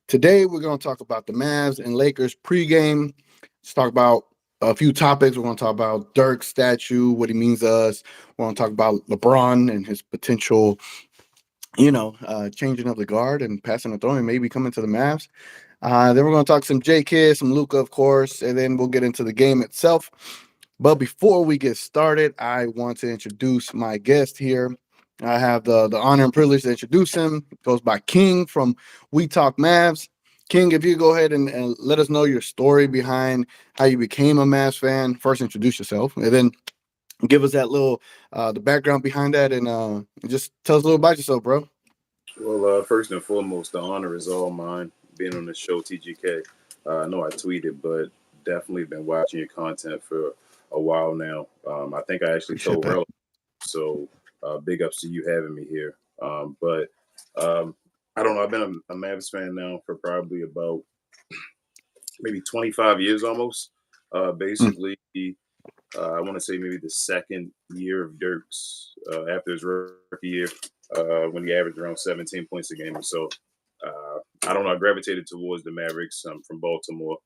Today we're going to talk about the Mavs and Lakers pregame. Let's talk about a few topics. We're going to talk about Dirk's statue, what he means to us. We're going to talk about LeBron and his potential, changing of the guard and passing the throne and maybe coming to the Mavs. Then we're going to talk some J Kidd, some Luca, of course, and then we'll get into the game itself. But before we get started, I want to introduce my guest here. I have the honor and privilege to introduce him. It goes by King from We Talk Mavs. King, if you go ahead and let us know your story behind how you became a Mavs fan. First, introduce yourself, and then give us that little the background behind that, and just tell us a little about yourself, bro. Well, first and foremost, the honor is all mine. Being on the show, TGK. I know I tweeted, but definitely been watching your content for a while now. I think I actually Appreciate told that. Rel, so big ups to you having me here. But um, I don't know. I've been a Mavs fan now for probably about maybe 25 years almost. Mm, Basically, I want to say maybe the second year of Dirk's after his rookie year when he averaged around 17 points a game or so. I don't know. I gravitated towards the Mavericks. I'm from Baltimore,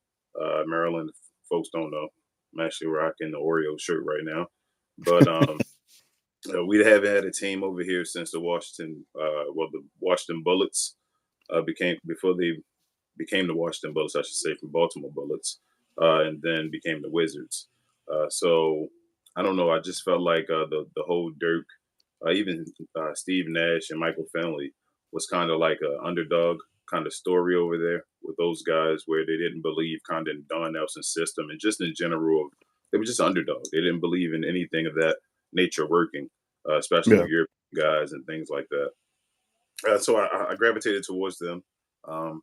Maryland. Folks don't know. I'm actually rocking the Oreo shirt right now. But we haven't had a team over here since the Washington Bullets became before they became the Washington Bullets, I should say, from Baltimore Bullets, and then became the Wizards. So I don't know. I just felt like the whole Dirk, even Steve Nash and Michael Finley was kind of like an underdog kind of story over there with those guys where they didn't believe kind of in Don Nelson's system and just in general, they were just underdog. They didn't believe in anything of that nature working, especially yeah. with European guys and things like that. So I gravitated towards them. Um,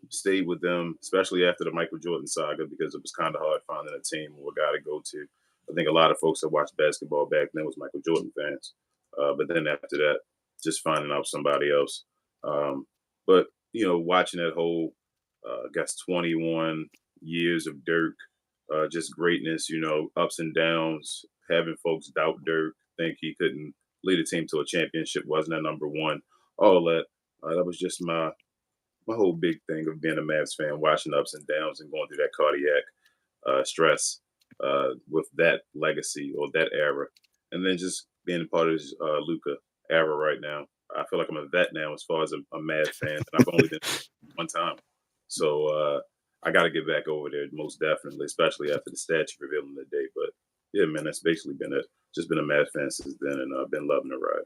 Stayed with them, especially after the Michael Jordan saga, because it was kind of hard finding a team or a guy to go to. I think a lot of folks that watched basketball back then was Michael Jordan fans. But then after that, just finding out somebody else. Um, but, watching that whole, I guess, 21 years of Dirk, just greatness, ups and downs, having folks doubt Dirk, think he couldn't lead a team to a championship, wasn't at number one, all that. That was just my whole big thing of being a Mavs fan, watching ups and downs and going through that cardiac stress with that legacy or that era, and then just being a part of this Luca era right now. I feel like I'm a vet now as far as a Mavs fan, and I've only been one time, so I got to get back over there most definitely, especially after the statue revealing the date. But yeah, man, that's basically been it. Just been a Mavs fan since then, and I've been loving the ride.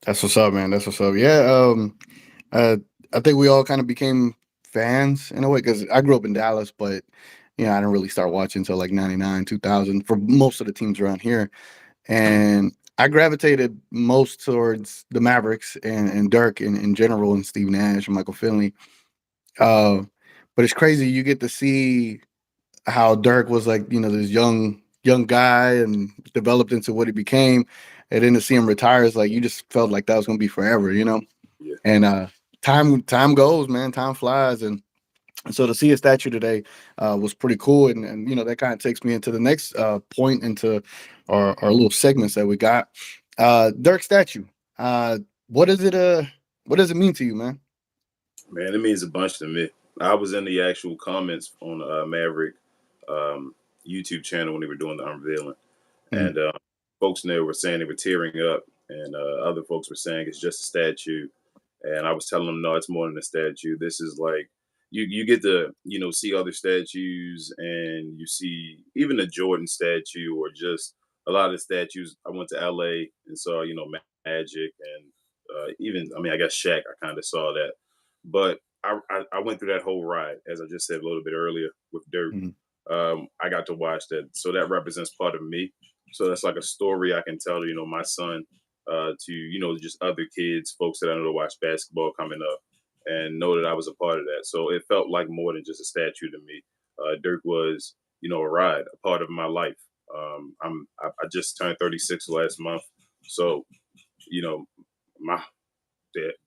That's what's up, man. That's what's up. Yeah. Uh, I think we all kind of became fans in a way because I grew up in Dallas, but I didn't really start watching until like 99, 2000 for most of the teams around here. And I gravitated most towards the Mavericks and Dirk in general and Steve Nash and Michael Finley. Uh, but it's crazy. You get to see how Dirk was like, this young guy and developed into what he became. And then to see him retire is like you just felt like that was gonna be forever. Yeah. And time goes, man. Time flies, and so to see a statue today was pretty cool. And that kind of takes me into the next point into our little segments that we got. Dirk statue. Uh, what is it? What does it mean to you, man? Man, it means a bunch to me. I was in the actual comments on Maverick um, YouTube channel when they were doing the unveiling, Mm, and folks in there were saying they were tearing up, and other folks were saying it's just a statue. And I was telling them, no, it's more than a statue. This is like you get to see other statues, and you see even the Jordan statue, or just a lot of the statues. I went to LA and saw Magic, and even I mean I guess Shaq. I kind of saw that, but I went through that whole ride, as I just said a little bit earlier with Dirk. mm, I got to watch that, so that represents part of me. So that's like a story I can tell, my son, to just other kids, folks that I know to watch basketball coming up, and know that I was a part of that. So it felt like more than just a statue to me. Dirk was, a ride, a part of my life. I just turned 36 last month, so you know my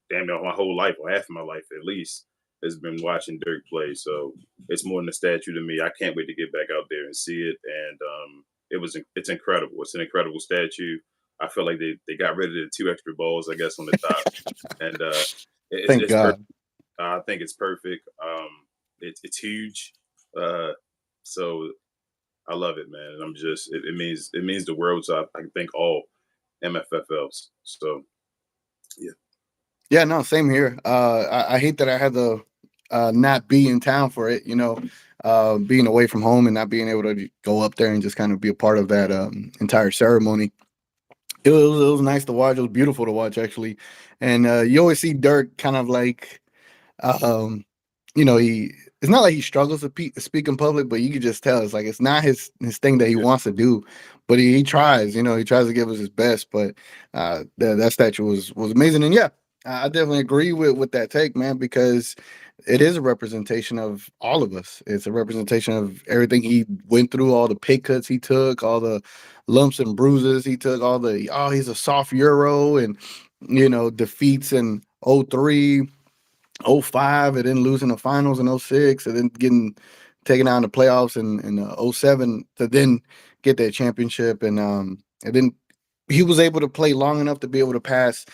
damn near my whole life, or half of my life at least, has been watching Dirk play. So it's more than a statue to me. I can't wait to get back out there and see it. And it's incredible. It's an incredible statue. I feel like they got rid of the two extra balls, I guess, on the top, and thank it's perfect. God. I think it's perfect. It's huge. Uh, so I love it, man. And I'm just it means the world. So I thank all MFFLs. So yeah, Yeah, no, same here. I hate that I had to not be in town for it. Being away from home and not being able to go up there and just kind of be a part of that entire ceremony. It was nice to watch. It was beautiful to watch, actually. And you always see Dirk kind of like um, he it's not like he struggles to speak in public, but you can just tell it's like it's not his thing that he yeah, wants to do, but he tries. He tries to give us his best. But that statue was amazing, and yeah, I definitely agree with that take, man, because it is a representation of all of us. It's a representation of everything he went through, all the pay cuts he took, all the lumps and bruises he took, all the he's a soft Euro and defeats in '03. '05, and then losing the finals in '06, and then getting taken out in the playoffs in '07 to then get that championship. And then he was able to play long enough to be able to pass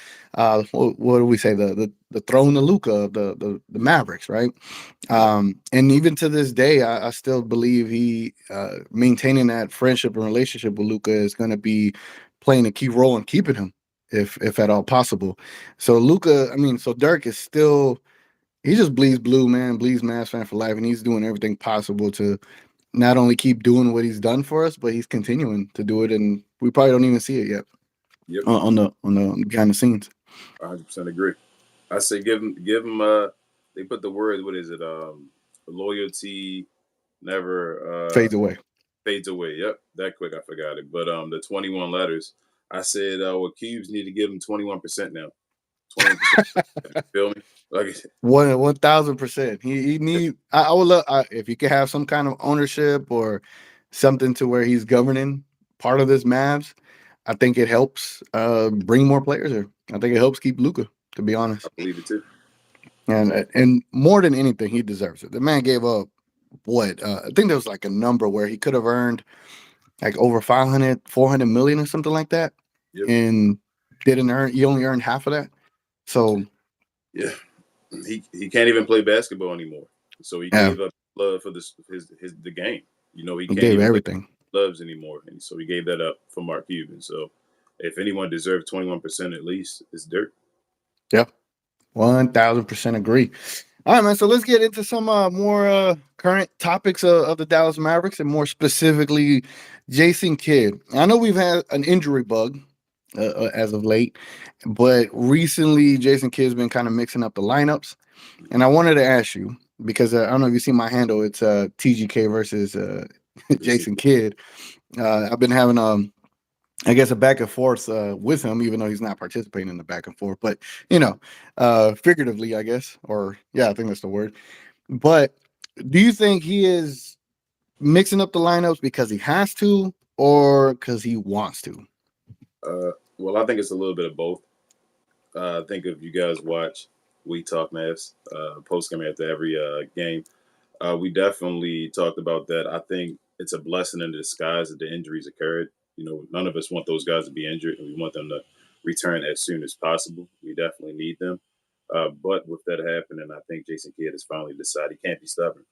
what do we say, the throne to Luca, the Mavericks, right? yeah, And even to this day, I still believe he maintaining that friendship and relationship with Luca is going to be playing a key role in keeping him, if at all possible. So Luca, I mean, so Dirk is still, he just bleeds blue, man, bleeds Mavs fan for life, and he's doing everything possible to not only keep doing what he's done for us, but he's continuing to do it, and we probably don't even see it yet yep. on the behind the scenes. 100% agree. I say give him. They put the word. What is it? Loyalty never Fades away. fades away. Yep, that quick. I forgot it. But the 21 letters. I said, well, Cubes need to give him 21% now. 21%. Feel me? Like, 1,000%. He need. I would love if he could have some kind of ownership or something to where he's governing part of this Mavs. I think it helps bring more players here. I think it helps keep Luca, to be I honest. believe it too. And more than anything, he deserves it. The man gave up what I think there was like a number where he could have earned like over 500, 400 million or something like that, Yep. and didn't earn. He only earned half of that. So Yeah. He can't even play basketball anymore. So he yeah, gave up love for his the game. He he can't gave even play everything. loves anymore, and so he gave that up for Mark Cuban. So if anyone deserves 21% at least, it's Dirk. Yeah, 1,000% agree. All right, man. So let's get into some more current topics of the Dallas Mavericks, and more specifically, Jason Kidd. I know we've had an injury bug as of late, but recently Jason Kidd's been kind of mixing up the lineups. And I wanted to ask you because I don't know if you see my handle. It's TGK versus Jason Jason Kidd. I've been having I guess a back and forth with him, even though he's not participating in the back and forth. But figuratively, I guess, or yeah, I think that's the word. But do you think he is mixing up the lineups because he has to, or because he wants to? well, I think it's a little bit of both. I think if you guys watch We Talk Mavs post game after every game, we definitely talked about that. I think it's a blessing in disguise that the injuries occurred. None of us want those guys to be injured, and we want them to return as soon as possible. We definitely need them. But with that happening, I think Jason Kidd has finally decided he can't be stubborn.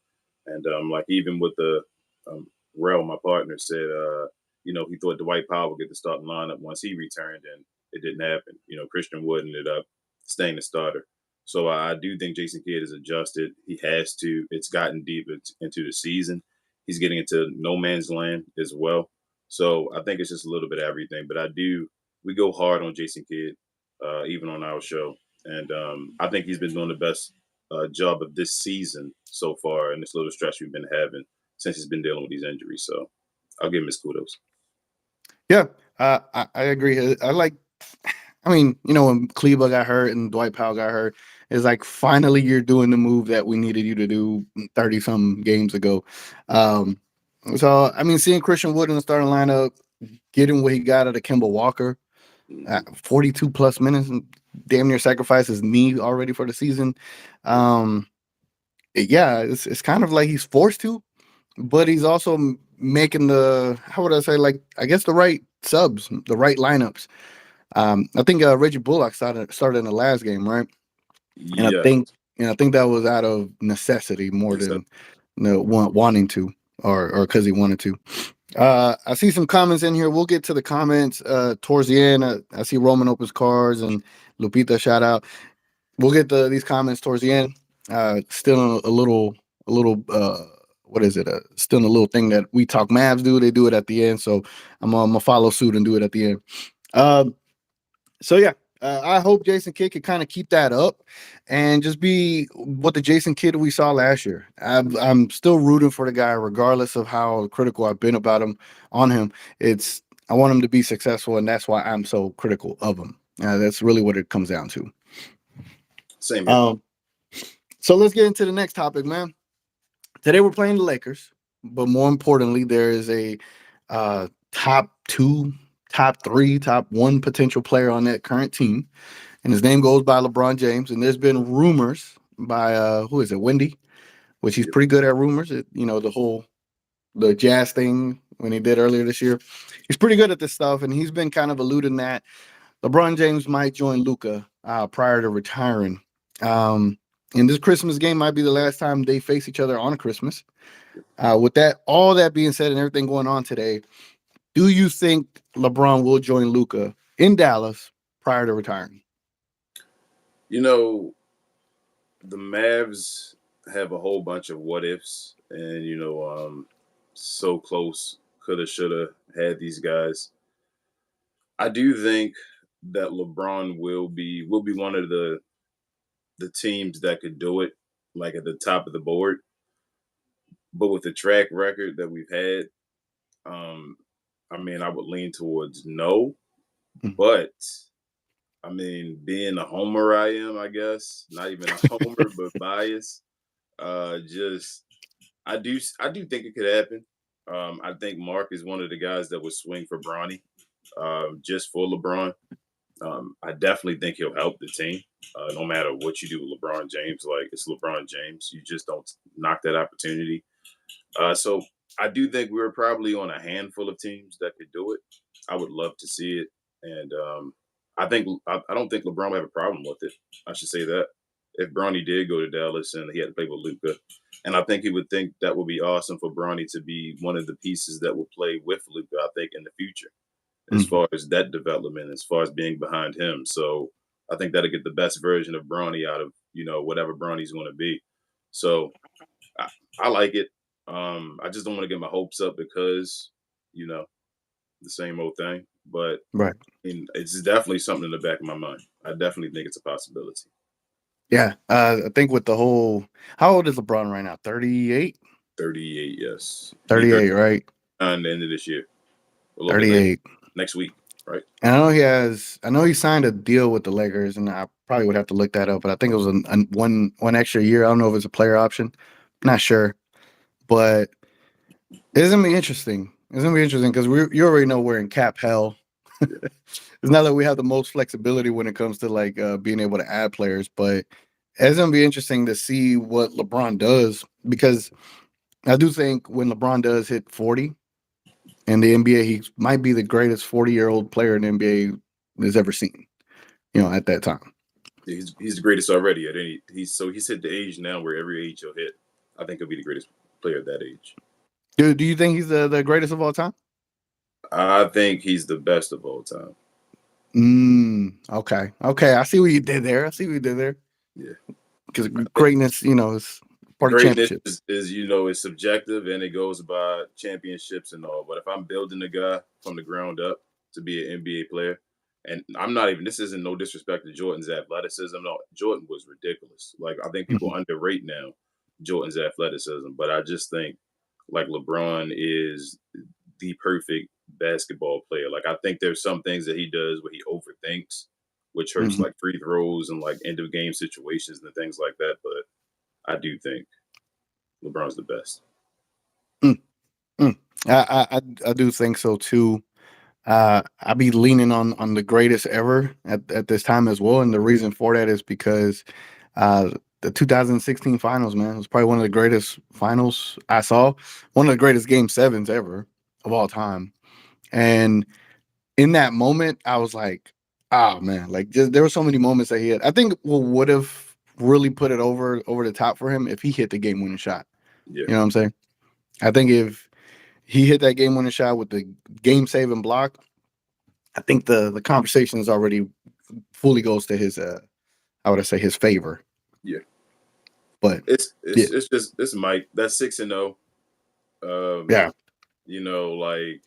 And like even with the um, Rel, my partner said, he thought Dwight Powell would get the starting lineup once he returned, and it didn't happen. Christian Wood ended up staying the starter. So I do think Jason Kidd has adjusted. He has to. It's gotten deep into the season. He's getting into no man's land as well. So I think it's just a little bit of everything. But we go hard on Jason Kidd, even on our show. And I think he's been doing the best job of this season so far in this little stretch we've been having since he's been dealing with these injuries. So I'll give him his kudos. Yeah, I agree. I like. I mean, when Kleba got hurt and Dwight Powell got hurt, it's like finally you're doing the move that we needed you to do 30 some games ago. Um, so I mean, seeing Christian Wood in the starting lineup, getting what he got out of Kemba Walker, Hmm 42 plus minutes, and damn near sacrificed his knee already for the season. Yep. Um, yeah, it's kind of like he's forced to, but he's also making the, how would I say, like, I guess the right subs, the right lineups. I think Reggie Bullock started in the last game, right? And I Yes. think And I think that was out of necessity more Except than wanting to, or because he wanted to. I see some comments in here. We'll get to the comments towards the end. I see Roman opens cards and Lupita shout out. We'll get these comments towards the end. Still a little. What is it? Still a little thing that We Talk Mavs do. They do it at the end, so I'm gonna follow suit and do it at the end. Um, so yeah, I hope Jason Kidd can kind of keep that up and just be what the Jason Kidd we saw last year. I'm still rooting for the guy, regardless of how critical I've been about him on him. It's I want him to be successful, and that's why I'm so critical of him. That's really what it comes down to. same here. Um, so let's get into the next topic, man. Today we're playing the Lakers, but more importantly, there is a top two, top three, top one potential player on that current team, and his name goes by LeBron James. And there's been rumors by who is it, Wendy, which he's Yep. pretty good at rumors. The Jazz thing when he did earlier this year, he's pretty good at this stuff, and he's been kind of alluding that LeBron James might join Luca prior to retiring. Um, and this Christmas game might be the last time they face each other on a Christmas. With that, all that being said, and everything going on today, do you think LeBron will join Luca in Dallas prior to retiring? You know, the Mavs have a whole bunch of what ifs, and so close, coulda, shoulda, had these guys. I do think that LeBron will be one of the teams that could do it, like at the top of the board. But with the track record that we've had, um, I mean, I would lean towards no. Mhm. But I mean, being a homer I am, I guess, not even a homer, but bias. Just I do think it could happen. I think Mark is one of the guys that would swing for Bronny, just for LeBron. I definitely think he'll help the team. No matter what you do with LeBron James, like it's LeBron James, you just don't knock that opportunity. So I do think we're probably on a handful of teams that could do it. I would love to see it, and I don't think LeBron would have a problem with it. I should say that if Bronny did go to Dallas and he had to play with Luca, and I think he would think that would be awesome for Bronny to be one of the pieces that will play with Luca. I think in the future, as Mhm. far as that development, as far as being behind him. So I think that'll get the best version of Bronny out of whatever Bronny's going to be. So I, I like it. I just don't want to get my hopes up because you know the same old thing. But Right. it's definitely something in the back of my mind. I definitely think it's a possibility. Yeah. I think with the whole, how old is LeBron right now? 38? 38, yes. He'll be 38, right? 39 the end of this year. A little bit later, 38. next week, right? And I know he signed a deal with the Lakers, and I probably would have to look that up, but I think it was one extra year. I don't know if it's a player option. Not sure. But it's gonna be interesting. It's gonna be interesting because you already know we're in cap hell. Yeah. It's not that we have the most flexibility when it comes to like being able to add players, but it's gonna be interesting to see what LeBron does because I do think when LeBron does hit 40 in the NBA, he might be the greatest 40-year-old player in the NBA has ever seen. At that time. He's the greatest already at any. He's hit the age now where every age he'll hit. I think he'll be the greatest player at that age. Do you think he's the greatest of all time? I think he's the best of all time. Okay. Okay. I see what you did there. I see what you did there. Yeah. Because I think greatness, is part of greatness championships. is subjective and it goes by championships and all. But if I'm building a guy from the ground up to be an NBA player, and I'm not even this isn't no disrespect to Jordan's athleticism. No, Jordan was ridiculous. Like I think people Mhm. underrate now Jordan's athleticism, but I just think like LeBron is the perfect basketball player. Like I think there's some things that he does where he overthinks, which hurts Mhm. like free throws and like end of game situations and things like that. But I do think LeBron's the best. Mm, mm. I do think so too. I be leaning on the greatest ever at this time as well, and the reason for that is because uh, the 2016 finals, man, was probably one of the greatest finals I saw, one of the greatest game sevens ever of all time, and in that moment, I was like, oh man, like just there were so many moments that he had. I think what would have really put it over the top for him if he hit the game winning shot. Yeah, You know what I'm saying? I think if he hit that game winning shot with the game saving block, I think the conversation is already fully goes to his how would I say his favor. yeah. But It's yeah, it's it's just it's Mike. That's 6-0. Um, yeah. like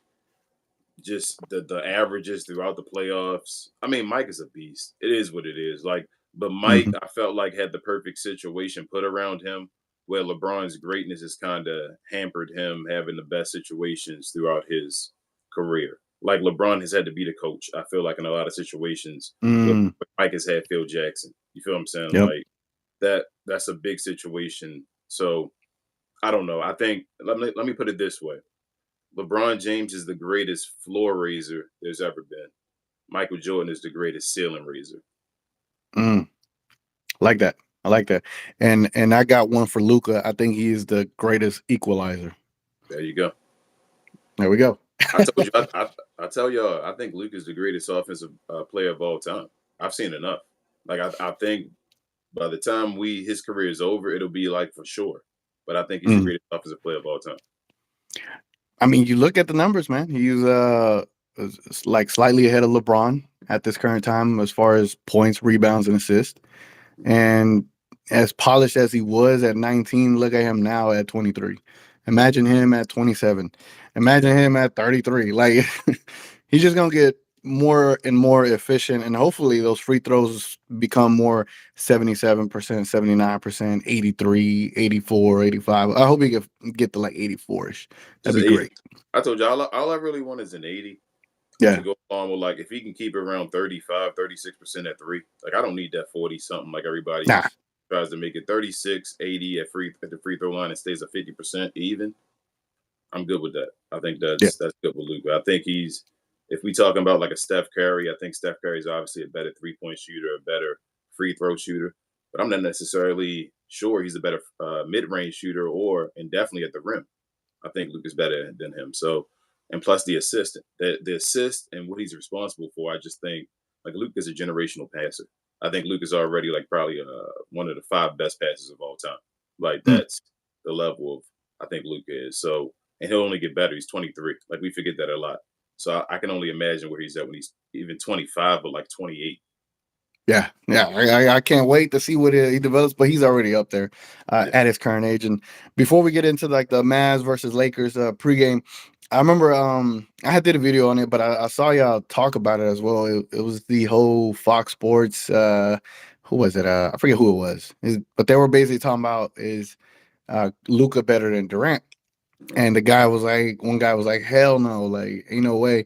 just the averages throughout the playoffs. I mean, Mike is a beast. It is what it is. Like, but Mike, Hmm. I felt like had the perfect situation put around him, where LeBron's greatness has kind of hampered him having the best situations throughout his career. Like LeBron has had to be the coach. I feel like in a lot of situations where Mm, Mike has had Phil Jackson. You feel what I'm saying? yep. Like that's a big situation. So I don't know. I think let me put it this way. LeBron James is the greatest floor raiser there's ever been. Michael Jordan is the greatest ceiling raiser. Mm, like that. I like that. And I got one for Luca. I think he is the greatest equalizer. There you go. There we go. I told you. I tell y'all. I think Luke is the greatest offensive player of all time. I've seen enough. Like I think by the time his career is over, it'll be like for sure. But I think he's the Mm. greatest offensive player of all time. I mean, you look at the numbers, man. He's like slightly ahead of LeBron at this current time as far as points, rebounds, and assists. And as polished as he was at 19, look at him now at 23. Imagine him at 27. Imagine him at 33. Like he's just gonna get more and more efficient, and hopefully those free throws become more 77%, 79%, 83, 84, 85. I hope he can get to like 84ish. That'd Just be an 80. great. I told you all I really want is an 80 to Yeah. go along with, like, if he can keep it around 35, 36% at three. Like I don't need that 40 something like everybody Nah. tries to make it. 36, 80 at the free throw line and stays at 50% even. I'm good with that. I think Yeah. that's good with Luka. I think he's if we talking about like a Steph Curry, I think Steph Curry is obviously a better 3-point shooter, a better free throw shooter. But I'm not necessarily sure he's a better mid range shooter or and definitely at the rim. I think Luke is better than him. So, and plus the assist, the assist and what he's responsible for, I just think like Luke is a generational passer. I think Luke is already like probably one of the five best passers of all time. Like Mm. that's the level of I think Luke is. So, and he'll only get better. He's 23. Like we forget that a lot. So I can only imagine where he's at when he's even 25, but like 28. Yeah, yeah, I can't wait to see what he develops, but he's already up there Yeah. at his current age. And before we get into like the Mavs versus Lakers pregame, I remember I had did a video on it, but I saw y'all talk about it as well. It was the whole Fox Sports. Who was it? I forget who it was, but they were basically talking about is Luca better than Durant, Mhm. and the guy was like, one guy was like, hell no, like ain't no way.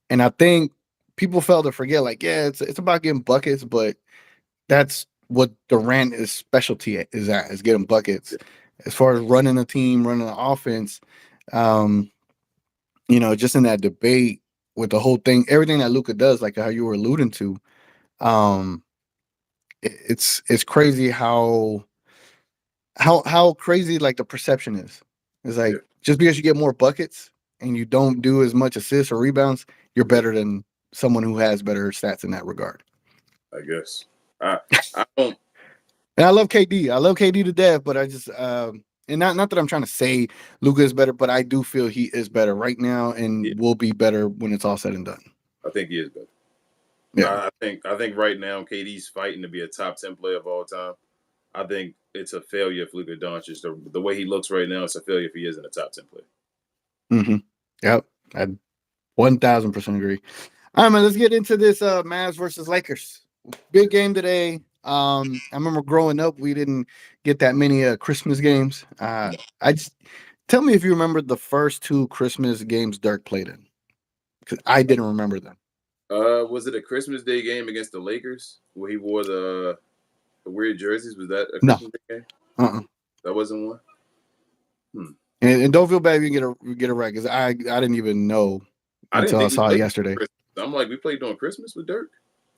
And I think people fail to forget, like, yeah, it's about getting buckets, but that's what Durant is specialty is at is getting buckets. Yeah. As far as running the team, running the offense, um, just in that debate with the whole thing, everything that Luca does, like how you were alluding to, um, it's crazy how crazy like the perception is. It's Yeah. like just because you get more buckets and you don't do as much assists or rebounds, you're Yeah. better than someone who has better stats in that regard. I guess. I I don't. And I love KD. I love KD to death, but I just and not that I'm trying to say Luka is better, but I do feel he is better right now Yeah. and will be better when it's all said and done. I think he is better. Yeah. I think right now KD's fighting to be a top 10 player of all time. I think it's a failure if Luka Doncic the way he looks right now. It's a failure if he isn't a top 10 player. Mm-hmm. Yep. I 1000% agree. All right, man. Let's get into this Mavs versus Lakers. Big game today. I remember growing up, we didn't get that many Christmas games. I just tell me if you remember the first two Christmas games Dirk played in, because I didn't remember them. Was it a Christmas Day game against the Lakers where he wore the weird jerseys? Was that a No. Christmas Day game? Uh-uh. That wasn't one. Hmm. And don't feel bad if you get a right, because I didn't even know I didn't until I think we saw it played yesterday. Christmas. I'm like, we played during Christmas with Dirk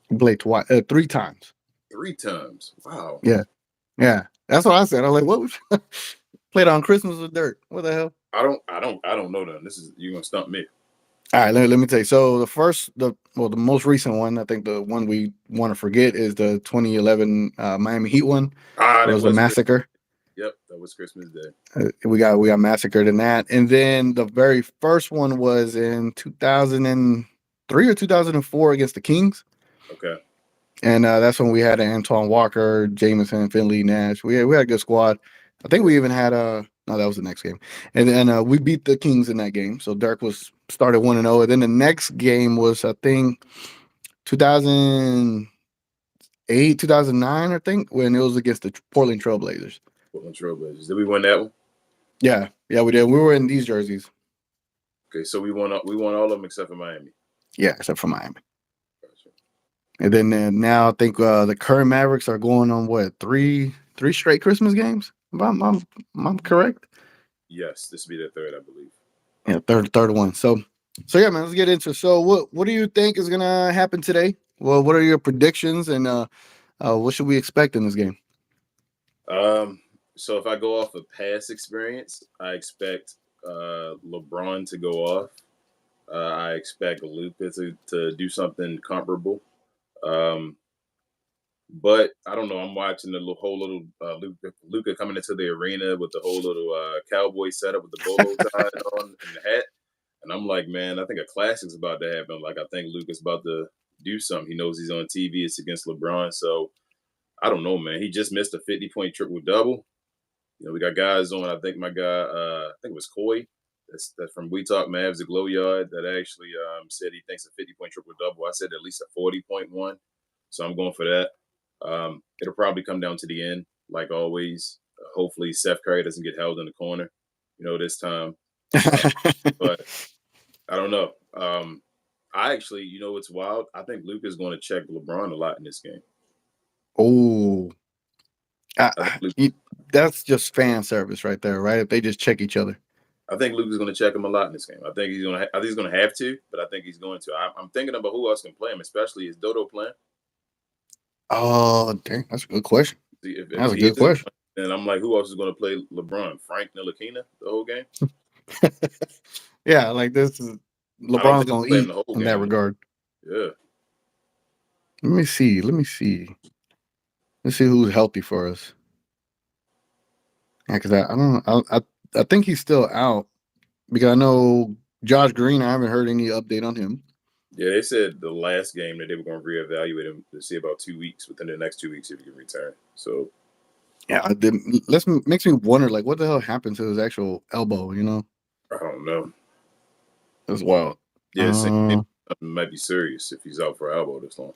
We played twice, three times. three times. Wow. Yeah, yeah. That's what I said. I was like, what was played on Christmas with Dirk? What the hell? I don't know that. This is you're gonna stump me. All right, let me tell you. So the most recent one, I think the one we want to forget is the 2011 Miami Heat one. Ah, It that was a was Christmas. massacre. Yep, that was Christmas Day. We got massacred in that, and then the very first one was in 2003 or 2004 against the Kings, Okay. and that's when we had Antoine Walker, Jameson, Finley, Nash. We had a good squad. I think Yeah. we even had no, that was the next game, and then we beat the Kings in that game. So Dirk was started 1-0, and then the next game was I think 2008, 2009, I think, when it was against the Portland Trailblazers. Portland Trailblazers. Did we win that one? Yeah, we did. We were in these jerseys. Okay, so we won all of them except for Miami. Yeah, except for Miami. Gotcha. And then now I think the current Mavericks are going on what three straight Christmas games. If I'm correct. Yes, this will be the third, I believe. Yeah, third one. So yeah, man. Let's get into it. So what do you think is gonna happen today? Well, what are your predictions and what should we expect in this game? Um, so if I go off of past experience, I expect LeBron to go off. I expect Luka to do something comparable. Um, but I don't know. I'm watching the whole little Luka coming into the arena with the whole little cowboy setup with the bolo tie on and the hat, and I'm like, man, I think a classic's about to happen. Like I think Luka's about to do something. He knows he's on TV. It's against LeBron, so I don't know, man. He just missed a 50-point triple double. We got guys on. I think my guy, I think it was Coy, that's from We Talk Mavs, the Glow Yard, that actually said he thinks a 50-point triple double. I said at least a 40-point one, so I'm going for that. It'll probably come down to the end, like always. Hopefully, Seth Curry doesn't get held in the corner, this time. But I don't know. I actually, what's wild? I think Luka's going to check LeBron a lot in this game. Oh, I think Luka, that's just fan service right there, right? If they just check each other. I think Luka's going to check him a lot in this game. I think he's going to have to, but I think he's going to. I'm thinking about who else can play him, especially is Dodo playing. Oh, dang, that's a good question. See, if That's a he good isn't, question. then I'm like, who else is going to play LeBron? Frank Ntilikina the whole game? Yeah, like this is I don't LeBron's think gonna he'll play him eat the whole in that game. regard. Yeah, Let me see. Let's see who's healthy for us. Yeah, because I don't I think he's still out because I know Josh Green. I haven't heard any update on him. yeah. They said the last game that they were going to reevaluate him to see about 2 weeks. Within the next 2 weeks, if he can return. So Yeah, let's makes me wonder like what the hell happened to his actual elbow. I don't know. That's wild. Yeah, it seems Uh, something might be serious if he's out for elbow this long.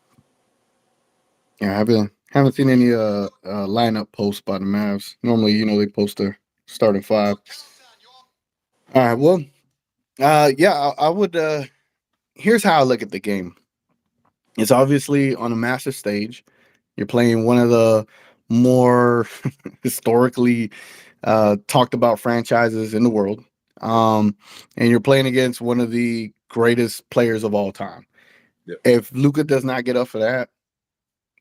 yeah, I haven't seen any lineup posts by the Mavs. Normally, they post their starting five. All right, well, yeah, I would. Here's how I look at the game. It's obviously on a massive stage. You're playing one of the more historically talked about franchises in the world. Yep. And you're playing against one of the greatest players of all time. Yep. If Luka does not get up for that,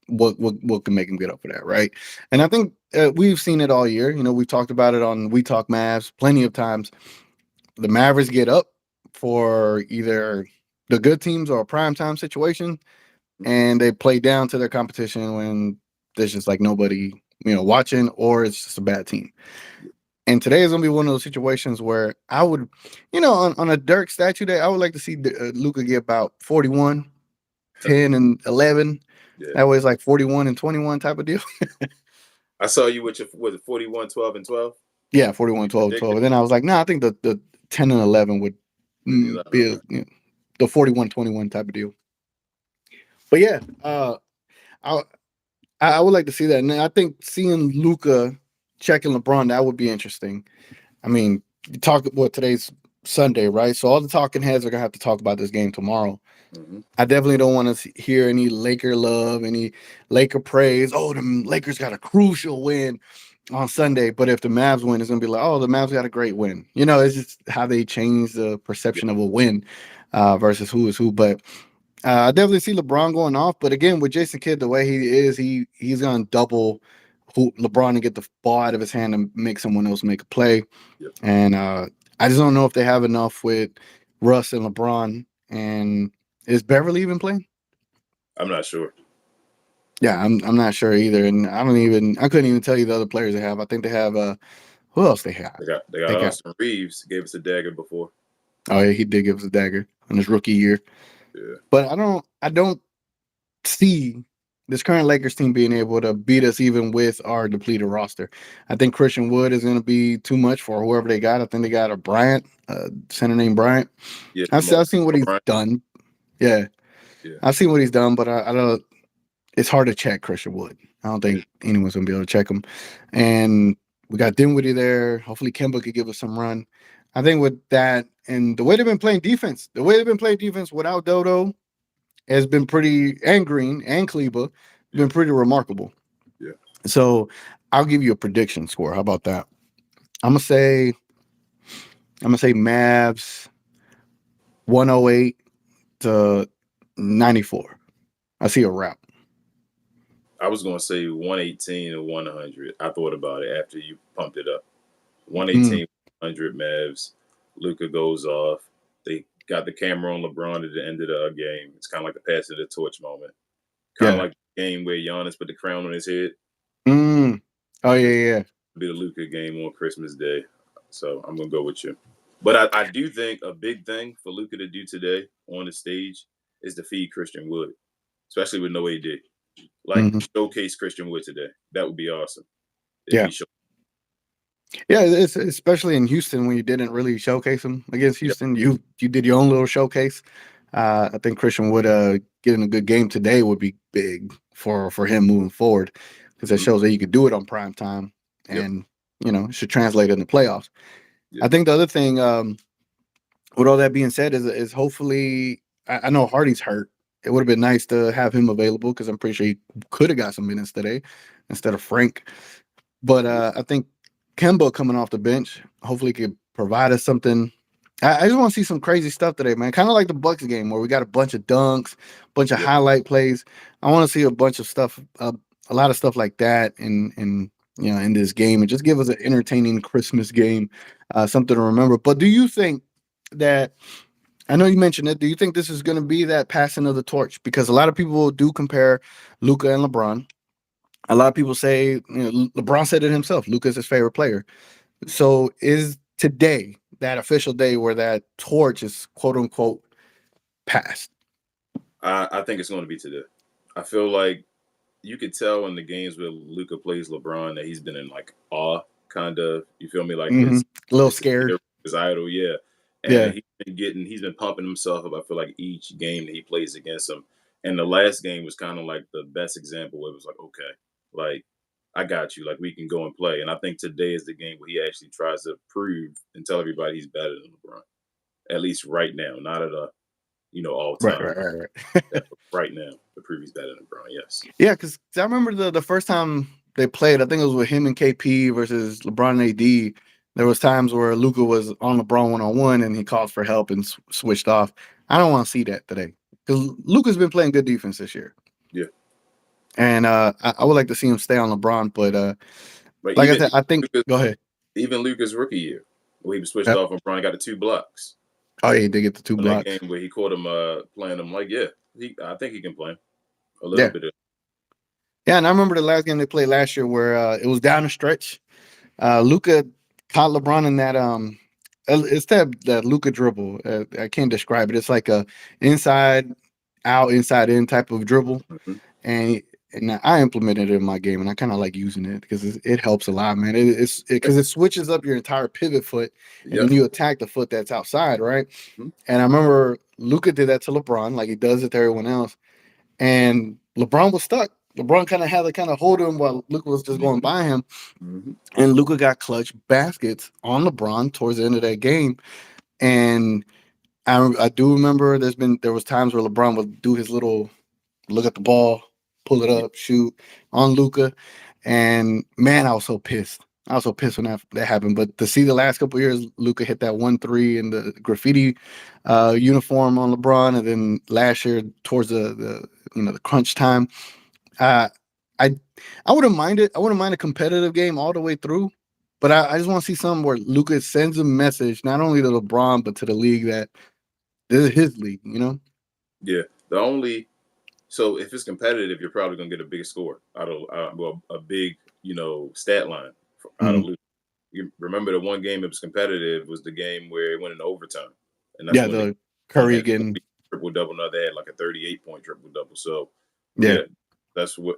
what can make him get up for that, right? And I think we've seen it all year. We've talked about it on We Talk Mavs plenty of times. The Mavericks get up for either the good teams or a prime time situation, and they play down to their competition when there's just like nobody, watching, or it's just a bad team. And today is gonna be one of those situations where I would, on a Dirk statue day, I would like to see Luca get about 41, 10, and 11. Yeah. That way it's like 41 and 21 type of deal. I saw you with your was it 41, 12, and 12? Yeah, 41, You 12, 12. predicted And then I was like, nah, I think the 10 and 11 would the 11. be Okay. the 41, 21 type of deal. But yeah, I I would like to see that. And I think seeing Luca checking LeBron, that would be interesting. I mean, you talk what today's Sunday, right? So all the talking heads are gonna have to talk about this game tomorrow. Mm-hmm. I definitely don't want to hear any Laker love, any Laker praise. Oh, the Lakers got a crucial win on Sunday, but if the Mavs win, it's gonna be like, oh, the Mavs got a great win. It's just how they change the Yeah. perception of a win versus who is who. But I definitely see LeBron going off, but again, with Jason Kidd, the way he is, he's gonna double who LeBron and get the ball out of his hand and make someone else make a play. Yep. And I just don't know if they have enough with Russ and LeBron. And is Beverly even playing? I'm not sure. Yeah, I'm not sure either. And I couldn't even tell you the other players they have. I think they have who else they have? They got They got Austin Reeves gave us a dagger before. oh yeah, he did give us a dagger on his rookie year. Yeah, But I don't see this current Lakers team being able to beat us even with our depleted roster. I think Christian Wood is going to be too much for whoever they got. I think they got a Bryant, center named Bryant. yeah, I've seen what he's Bryant. done. Yeah, Yeah, I've seen what he's done, but I don't. It's hard to check Christian Wood. I don't yeah, think anyone's going to be able to check him. And we got Dinwiddie there. Hopefully, Kemba could give us some run. I think with that and the way they've been playing defense without Dodo has been pretty, and Green and Kleba, yeah, been pretty remarkable. yeah. So I'll give you a prediction score. How about that? I'm gonna say I'm gonna say Mavs 108 to 94. I see a wrap. I was gonna say 118 or 100. I thought about it after you pumped it up. Mm, 118, 100 Mavs. Luca goes off. They got the camera on LeBron at the end of the game. It's kind of like the pass of the torch moment. Kind of yeah. like the game where Giannis put the crown on his head. Mm. Oh yeah, It's yeah. be the Luca game on Christmas Day. So I'm gonna go with you. But I do think a big thing for Luca to do today on the stage is to feed Christian Wood, especially with no AD. Like Hmm. showcase Christian Wood today. That would be awesome if Yeah. he showed. Yeah, it's especially in Houston when you didn't really showcase him against Yep. Houston. You did your own little showcase. I think Christian would getting a good game today would be big for him moving forward because that Hmm. shows that you could do it on prime time Yep. and it should translate in the playoffs. Yep. I think the other thing, with all that being said, is hopefully I know Hardy's hurt. It would have been nice to have him available because I'm pretty sure he could have got some minutes today instead of Frank. But I think Kemba coming off the bench hopefully could provide us something. I just want to see some crazy stuff today, man. Kind of like the Bucks game where we got a bunch of dunks, bunch of Yep. highlight plays. I want to see a bunch of stuff, a lot of stuff like that in this game, and just give us an entertaining Christmas game, something to remember. But do you think that? I know you mentioned it. Do you think this is going to be that passing of the torch? Because a lot of people do compare Luca and LeBron. A lot of people say, LeBron said it himself. Luca's his favorite player. So is today that official day where that torch is quote unquote passed? I think it's going to be today. I feel like you could tell in the games where Luca plays LeBron that he's been in like awe, kind of. You feel me? Like Hmm. A little his scared. hero, his idol, yeah. And Yeah. he's been pumping himself up. I feel like each game that he plays against him. And the last game was kind of like the best example where it was like, okay, like I got you. Like we can go and play. And I think today is the game where he actually tries to prove and tell everybody he's better than LeBron. At least right now, not at a all Right, time. right, right, Yeah, right. right now, to prove he's better than LeBron. Yes. Yeah, because I remember the first time they played, I think it was with him and KP versus LeBron and AD. There was times where Luca was on LeBron 1-on-1 and he called for help and switched off. I don't want to see that today because Luca's been playing good defense this year. Yeah. And I would like to see him stay on LeBron, but But like I said, I think Luka's, go ahead. even Luca's rookie year, where he was switched Yep. off and Brian got the 2 blocks Oh yeah, he did get the two on that blocks. game where he caught him playing him like, yeah, I think he can play a little Yeah, bit of yeah. And I remember the last game they played last year where it was down the stretch. Luca caught LeBron in that it's that Luca dribble. I can't describe it. It's like a inside out, inside in type of dribble, Mhm. and I implemented it in my game, and I kind of like using it because it helps a lot, man. It's because it switches up your entire pivot foot, and Yep. then you attack the foot that's outside, right? Mhm. And I remember Luca did that to LeBron, like he does it to everyone else, and LeBron was stuck. LeBron kind of had to kind of hold him while Luca was just going Mhm. by him, Mhm. and Luca got clutch baskets on LeBron towards the end of that game, and I do remember there was times where LeBron would do his little look at the ball, pull it Yeah. up, shoot on Luca, and man, I was so pissed. I was so pissed when that happened. But to see the last couple of years, Luca hit that 1-3 in the graffiti uniform on LeBron, and then last year towards the crunch time, uh, I I wouldn't mind it. I wouldn't mind a competitive game all the way through. But I just want to see something where Luca sends a message not only to LeBron but to the league that This is his league, you know. Yeah. The only So if it's competitive, you're probably gonna get a big score out of well, a big stat line out of Mhm. losing. You remember the one game that was competitive was the game where it went into overtime, and that's Yeah, when the the one Curry had getting 40 triple double, another had like a 38-point triple double. So yeah. yeah, that's what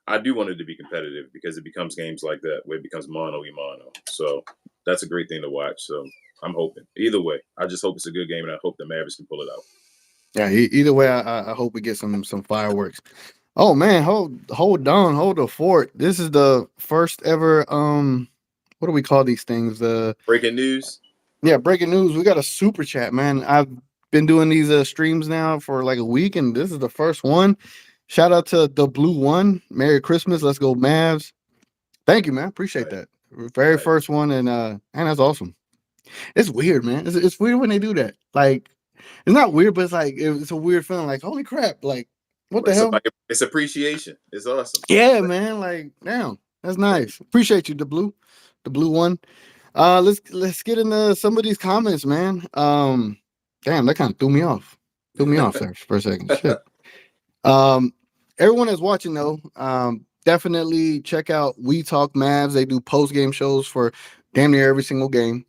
I do want it to be competitive because it becomes games like that where it becomes mono e mono. So that's a great thing to watch. So I'm hoping either way. I just hope it's a good game, and I hope the Mavericks can pull it out. Yeah, either way, I hope we get some fireworks. Oh man, hold on, hold the fort. This is the first ever what do we call these things? Breaking news. Yeah, breaking news. We got a super chat, man. I've been doing these streams now for like a week, and this is the first one. Shout out to the Blue One. Merry Christmas. Let's go, Mavs. Thank you, man. Appreciate Right, that. Very right. first one, and that's awesome. It's weird, man. It's weird when they do that. Like, it's not weird, but it's like it's a weird feeling. Like, holy crap! Like, what the Right. So hell? like it's appreciation. It's awesome. Yeah, man. Like, damn, that's nice. Appreciate you, the Blue One. Let's get into some of these comments, man. Damn, that kind of threw me off. Threw me off there for a second. Shit. Um, Everyone that's watching though, definitely check out We Talk Mavs. They do post game shows for damn near every single game.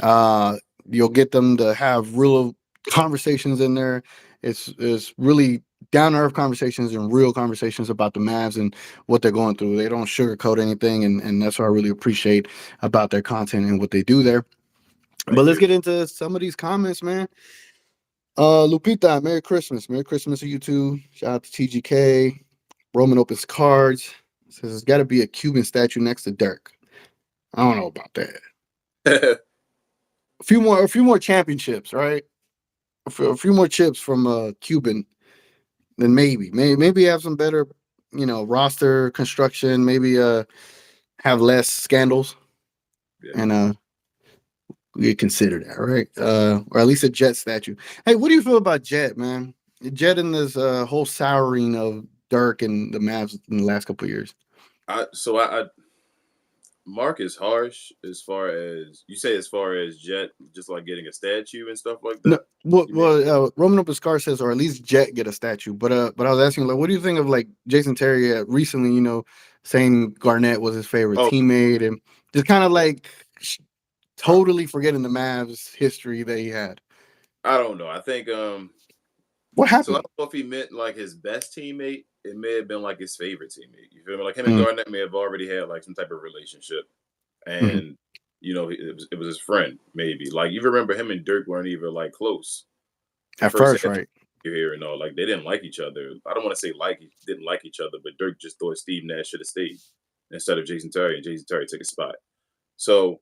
Uh, you'll get them to have real conversations in there. It's really down to earth conversations and real conversations about the Mavs and what they're going through. They don't sugarcoat anything, and that's what I really appreciate about their content and what they do there. But Thank let's you. get into some of these comments, man. Lupita, Merry Christmas. Merry Christmas to you too. Shout out to TGK. Roman opens cards. Says there's got to be a Cuban statue next to Dirk. I don't know about that. A few more championships, right? A few more chips from Cuban, then maybe have some better, roster construction. Maybe have less scandals, Yeah. and we consider that, right? Or at least a Jet statue. Hey, what do you feel about Jet, man? Jet in this whole souring of Dirk and the Mavs in the last couple of years. I Mark is harsh as far as you say, as far as Jet, just like getting a statue and stuff like No, that. You mean? Roman Piscar says, or at least Jet get a statue. But I was asking, like, what do you think of like Jason Terry recently? Saying Garnett was his favorite Oh, teammate, and just kind of yeah. like I, totally forgetting the Mavs history that he had. I don't know. I think What so. I happened? don't know if he meant like his best teammate. It may have been like his favorite teammate. You feel me? Like him and Mm, Garnett may have already had like some type of relationship, mhm. and it was his friend maybe. Like you remember him and Dirk weren't even like close. The At first first, half right? here and all, like they didn't like each other. I don't want to say like didn't like each other, but Dirk just thought Steve Nash should have stayed instead of Jason Terry, and Jason Terry took a spot. So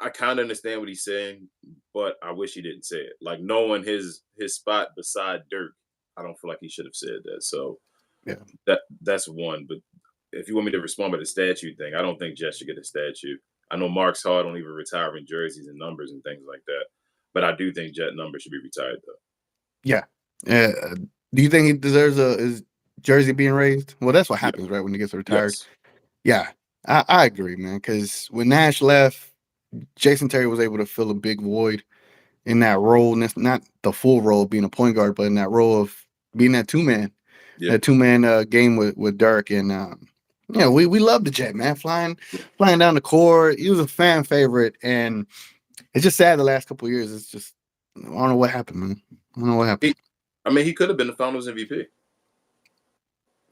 I kind of understand what he's saying, but I wish he didn't say it. Like knowing his spot beside Dirk, I don't feel like he should have said that. So Yeah, that's one. But if you want me to respond with the statue thing, I don't think Jets should get a statue. I know Mark's hard on even retiring jerseys and numbers and things like that, but I do think Jet numbers should be retired though. yeah. Do you think he deserves his jersey being raised? Well, that's what Yeah. happens, right? When he gets retired. Yes. Yeah, I agree, man. Because when Nash left, Jason Terry was able to fill a big void in that role, and it's not the full role of being a point guard, but in that role of being Yeah. that 2 man game with Dirk, and we love the Jet, man, Yeah. flying down the court. He was a fan favorite, and it's just sad the last couple of years. It's just I don't know what happened, man. I don't know what happened. He, I mean, he could have been the Finals MVP.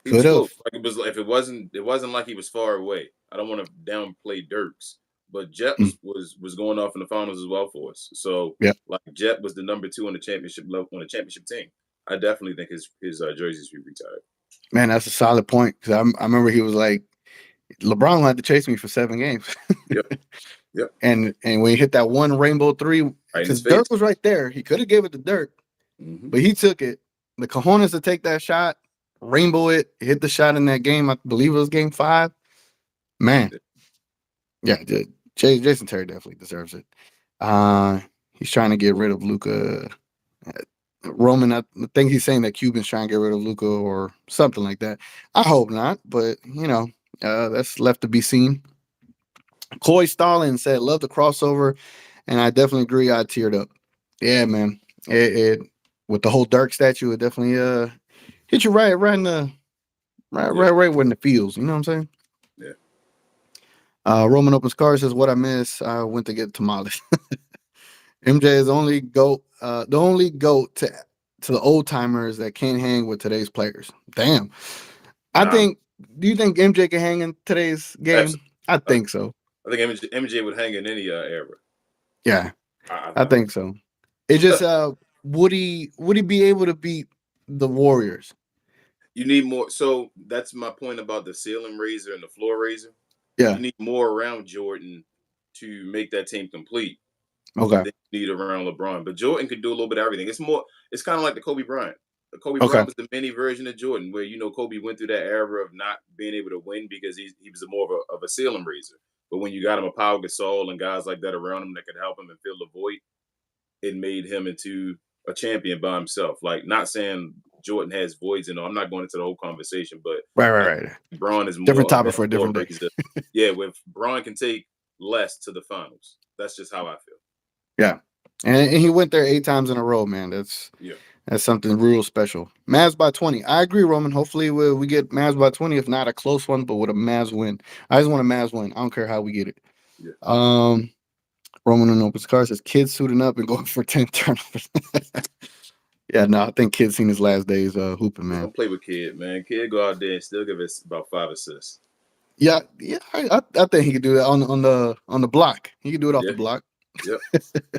He was Could close. have. Like it was, if it wasn't like he was far away. I don't want to downplay Dirks, but Jet Mm, was going off in the finals as well for us. So yeah, like Jet was the number two on the championship level on the championship team. I definitely think his jerseys should be retired. man, that's a solid point because I remember he was like LeBron had to chase me for 7 games. Yep, yep, And when he hit that one rainbow three, right in because his face. Dirk was right there, he could have gave it to Dirk, Hmm. but he took it. The cojones to take that shot, rainbow it, hit the shot in that game. I believe it was game 5. Man, yeah, Jason Terry definitely deserves it. Uh, he's trying to get rid of Luca. Roman, I think he's saying that Cuban's trying to get rid of Luca or something like that. I hope not, but that's left to be seen. Coy Stalin said, "Love the crossover," and I definitely agree. I teared up. Yeah, man. it with the whole Dark statue, it definitely hit you right in the Yeah, right when the feels. You know what I'm saying? yeah. Roman opens car says, "What I miss, I went to get tamales." MJ is the only goat to the old timers that can't hang with today's players. Damn, I Nah, think. Do you think MJ can hang in today's game? absolutely. I I, think so. I think MJ would hang in any era. Yeah, I I think so. It just would he be able to beat the Warriors? You need more. So that's my point about the ceiling raiser and the floor raiser. Yeah. You need more around Jordan to make that team complete Okay. than you need around LeBron. But Jordan could do a little bit of everything. It's more. It's kind of like the Kobe Bryant. The Kobe Okay. Bryant was the mini version of Jordan, where Kobe went through that era of not being able to win because he was more of a ceiling raiser. But when you got him a Pau Gasol and guys like that around him that could help him and fill the void, it made him into a champion by himself. Like, not saying Jordan has voids and all. I'm not going into the whole conversation, but Right. I Right. Right. think Braun is Different more of topic that for a floor different day. raiser. Yeah, with Braun can take less to the finals. That's just how I feel. Yeah. And he went there 8 times in a row, man. Yeah, That's something real special. Mavs by 20. I agree, Roman. Hopefully we get Mavs by 20, if not a close one, but with a Mavs win. I just want a Mavs win. I don't care how we get it. yeah. Um, Roman in Opus Car says kids suiting up and going for 10 turnovers. Yeah, no, I think kid's seen his last days hooping, Yeah, man. don't play with Kid, man. Kid go out there and still give us about 5 assists. Yeah, I think he could do that on the block. He could do it off the Yeah, block. yep.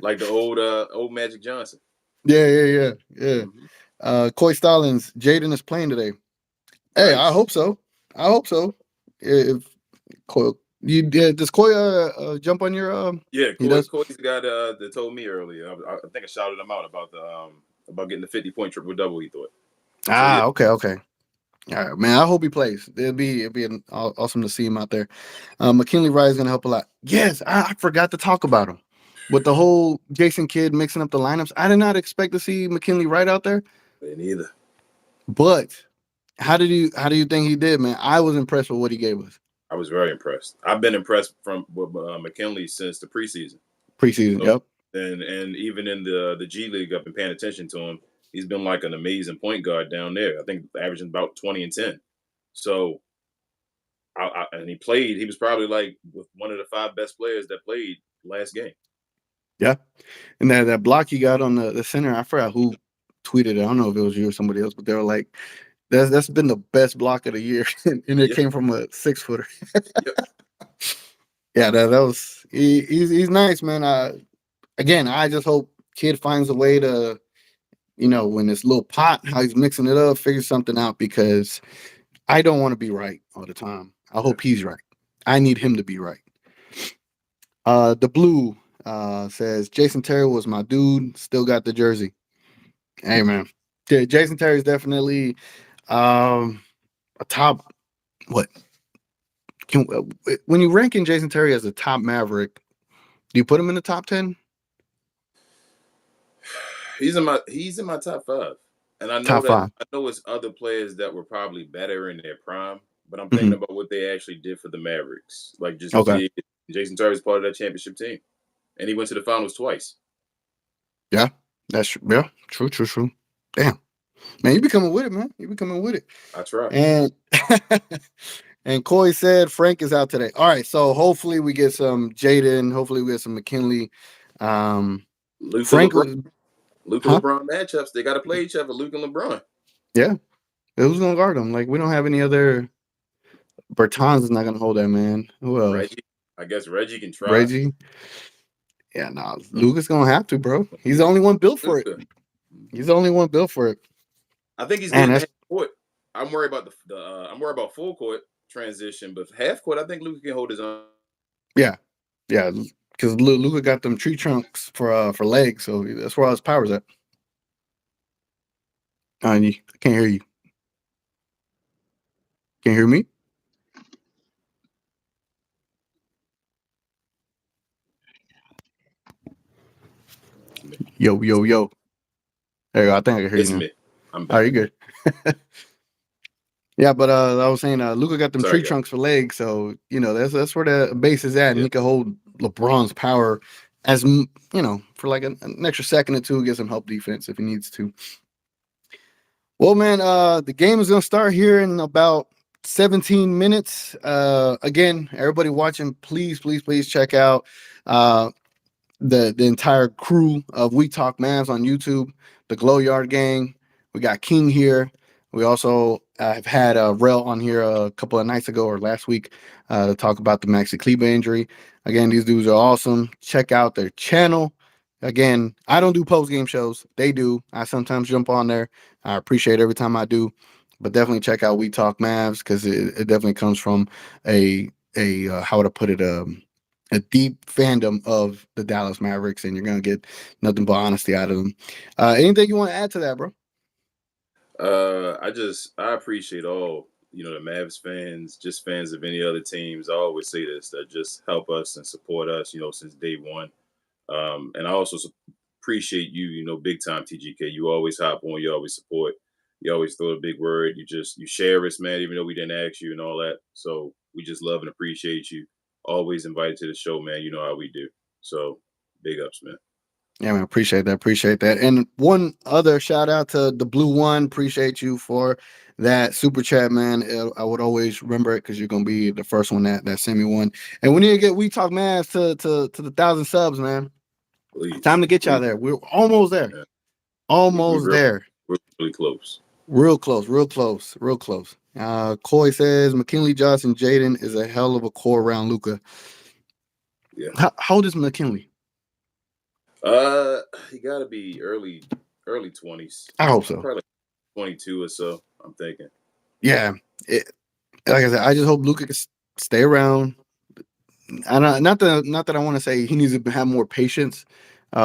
Like the old Magic Johnson. Yeah. Hmm. Coy Stallings, Jaden is playing today. Hey, I Nice. hope so. I hope so. If Coy, does Coy jump on your Yeah, he does? Coy's the guy that told me earlier. I think I shouted him out about getting the 50-point triple double he thought. So yeah, Okay. All right, man. I hope he plays. Awesome to see him out there. McKinley Wright is gonna help a lot. Yes, I forgot to talk about him with the whole Jason Kidd mixing up the lineups. I did not expect to see McKinley Wright out there, me neither. but how do you think he did, man? I was impressed with what he gave us I was very impressed. I've been impressed with McKinley since the preseason. preseason. So Yep. and even in the G League, I've been paying attention to him. He's been like an amazing point guard down there. I think averaging about 20 and 10. So and he played. He was probably like with one of the 5 best players that played last game. Yeah. And that block he got on the center, I forgot who tweeted it. I don't know if it was you or somebody else, but they were like, that's been the best block of the year. And it Yeah, came from a 6 footer. yep, Yeah, that was he's nice, man. Again, I just hope kid finds a way to, when this little pot, how he's mixing it up, figure something out because I don't want to be right all the time. I yeah. hope he's right. I need him to be right. The blue says Jason Terry was my dude, still got the jersey. Hey man. Yeah, Jason Terry is definitely a top what when you ranking Jason Terry as a top Maverick, do you put him in the top 10? He's in my top 5. And Top 5. I know it's other players that were probably better in their prime, but I'm thinking Hmm. about what they actually did for the Mavericks. Like just Okay. Kid, Jason Terry was part of that championship team, and he went to the finals twice. Yeah. Yeah. True. Damn. Man, you be coming with it, man. You be coming with it. I try. And and Coy said Frank is out today. All right, so hopefully we get some Jaden. Hopefully we get some McKinley. Luke and Frank, LeBron, Luke and huh? LeBron matchups. They got to play each other. Luke and LeBron. Yeah. Who's gonna guard him? Like we don't have any other. Bertans is not gonna hold that man. Who else? Reggie. I guess Reggie can try. Reggie. Yeah, nah. Luca's gonna have to, bro. He's the only one built for it. Luka. He's the only one built for it. I think he's And getting that's half court. I'm worried about I'm worried about full court transition, but half court, I think Luka can hold his own. yeah, yeah. Because Luca got them tree trunks for legs, so that's where all his power's at. I can't hear you. Can't hear me? Yo. There you go. I think I can hear you It's now. me. I'm All right, back. you good. Yeah, but I was saying Luca got them tree Sorry, guys. trunks for legs, so that's where the base is at, and Yeah. he can hold LeBron's power for like an extra second or two, get some help defense if he needs to. Well, man, the game is gonna start here in about 17 minutes. Again, everybody watching, please check out uh the entire crew of We Talk Mavs on YouTube, the Glow Yard Gang. We got King here. We also have had Rel on here a couple of nights ago or last week to talk about the Maxi Kleber injury. Again, these dudes are awesome. Check out their channel. Again, I don't do post game shows. They do. I sometimes jump on there. I appreciate every time I do. But definitely check out We Talk Mavs because it definitely comes from a how would I put it, a deep fandom of the Dallas Mavericks, and you're gonna get nothing but honesty out of them. Anything you want to add to that, bro? I appreciate all the Mavs fans, just fans of any other teams. I always say this, that just help us and support us, since day one. And I also appreciate you, big time TGK. You always hop on, you always support, you always throw a big word. You share us, man, even though we didn't ask you and all that. So we just love and appreciate you. Always invited to the show, man. You know how we do. So big ups, man. Yeah, man, appreciate that. Appreciate that. And one other shout out to the Blue One. Appreciate you for that super chat, man. I would always remember it because you're gonna be the first one that sent me one. And we need to get We Talk Mavs to the 1,000 subs, man. Please, Time to get y'all please, there. We're almost there. man. We Almost there. we're really close. Real close, real close, real close. Coy says McKinley Johnson Jaden is a hell of a core around Luca. Yeah. How old is McKinley? He got to be early 20s. I hope so. Probably like 22 or so. I'm thinking. Yeah. Like I said, I just hope Luca can stay around. Not that I want to say he needs to have more patience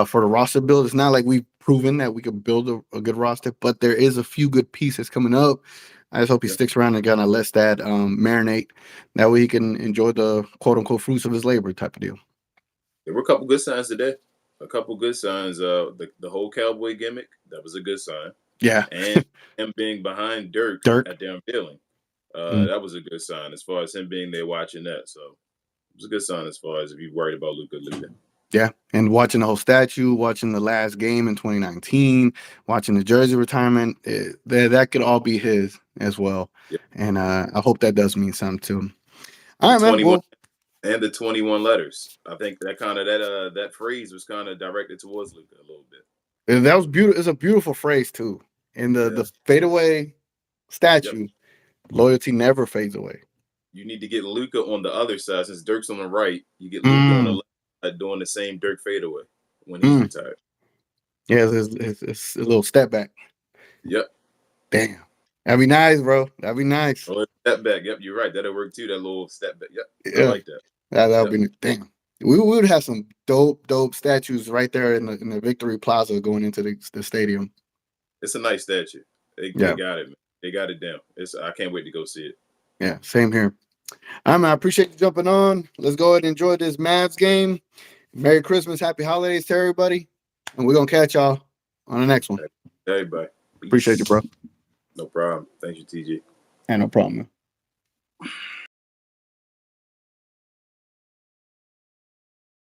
for the roster build. It's not like we've proven that we could build a good roster, but there is a few good pieces coming up. I just hope he Yeah. sticks around and kind of lets that marinate. That way he can enjoy the quote unquote fruits of his labor type of deal. There were a couple good signs today. A couple good signs. The whole cowboy gimmick, that was a good sign. Yeah. And him being behind Dirk Dirk. at their unveiling, Mm. that was a good sign as far as him being there watching that. So it was a good sign as far as if you're worried about Luka leaving. Yeah, and watching the whole statue, watching the last game in 2019, watching the jersey retirement, that could all be his as well. Yeah. And I hope that does mean something to him. All The right, man. 21 Well, and the 21 letters. I think that phrase was kind of directed towards Luka a little bit. that was beautiful. It's a beautiful phrase too. In the fadeaway statue, Yep. loyalty never fades away. You need to get Luka on the other side. Since Dirk's on the right, you get Luka on the left side doing the same Dirk fadeaway when he's retired. Yeah, it's a little step back. Yep. Damn. That'd be nice, bro. That'd be nice. Oh, step back. Yep, you're right. That'll work too. That little step back. Yep. Yeah. I like that. That would be damn. We would have some dope statues right there in the Victory Plaza going into the stadium. It's a nice statue. They got it, man. They got it down. I can't wait to go see it. Yeah, same here. All right, man. I appreciate you jumping on. Let's go ahead and enjoy this Mavs game. Merry Christmas, happy holidays to everybody. And we're gonna catch y'all on the next one. Everybody. Appreciate you, bro. No problem. Thank you, TJ. And no problem, man.